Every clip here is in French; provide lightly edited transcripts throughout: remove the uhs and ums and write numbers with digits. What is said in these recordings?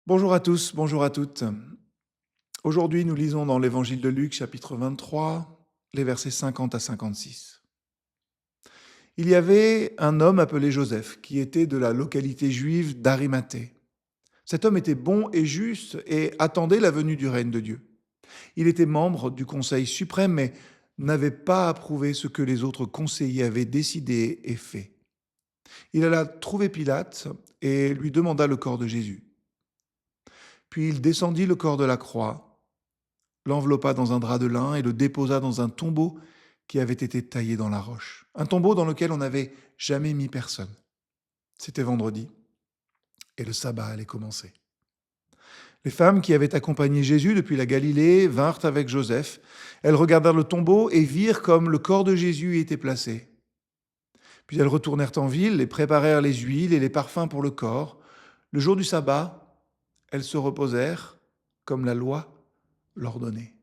Bonjour à tous, bonjour à toutes. Aujourd'hui, nous lisons dans l'évangile de Luc, chapitre 23, les versets 50 à 56. Il y avait un homme appelé Joseph qui était de la localité juive d'Arimathée. Cet homme était bon et juste et attendait la venue du règne de Dieu. Il était membre du Conseil suprême mais n'avait pas approuvé ce que les autres conseillers avaient décidé et fait. Il alla trouver Pilate et lui demanda le corps de Jésus. Puis il descendit le corps de la croix, l'enveloppa dans un drap de lin et le déposa dans un tombeau qui avait été taillé dans la roche. Un tombeau dans lequel on n'avait jamais mis personne. C'était vendredi et le sabbat allait commencer. Les femmes qui avaient accompagné Jésus depuis la Galilée vinrent avec Joseph. Elles regardèrent le tombeau et virent comme le corps de Jésus y était placé. Puis elles retournèrent en ville et préparèrent les huiles et les parfums pour le corps. Le jour du sabbat, elles se reposèrent comme la loi l'ordonnait.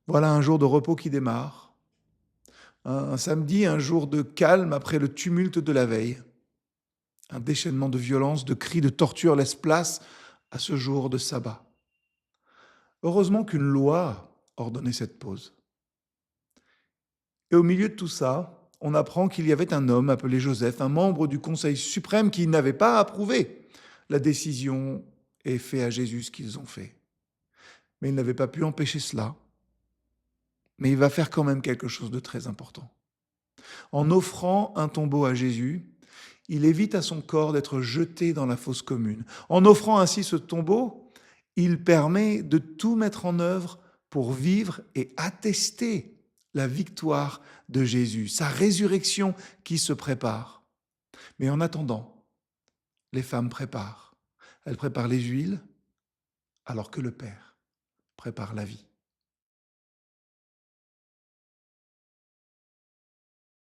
Voilà un jour de repos qui démarre. Un samedi, un jour de calme après le tumulte de la veille. Un déchaînement de violence, de cris, de torture laisse place à ce jour de sabbat. Heureusement qu'une loi ordonnait cette pause. Et au milieu de tout ça, on apprend qu'il y avait un homme appelé Joseph, un membre du Conseil suprême qui n'avait pas approuvé la décision et fait à Jésus ce qu'ils ont fait. Mais il n'avait pas pu empêcher cela. Mais il va faire quand même quelque chose de très important. En offrant un tombeau à Jésus, il évite à son corps d'être jeté dans la fosse commune. En offrant ainsi ce tombeau, il permet de tout mettre en œuvre pour vivre et attester la victoire de Jésus, sa résurrection qui se prépare. Mais en attendant, les femmes préparent. Elles préparent les huiles alors que le Père prépare la vie.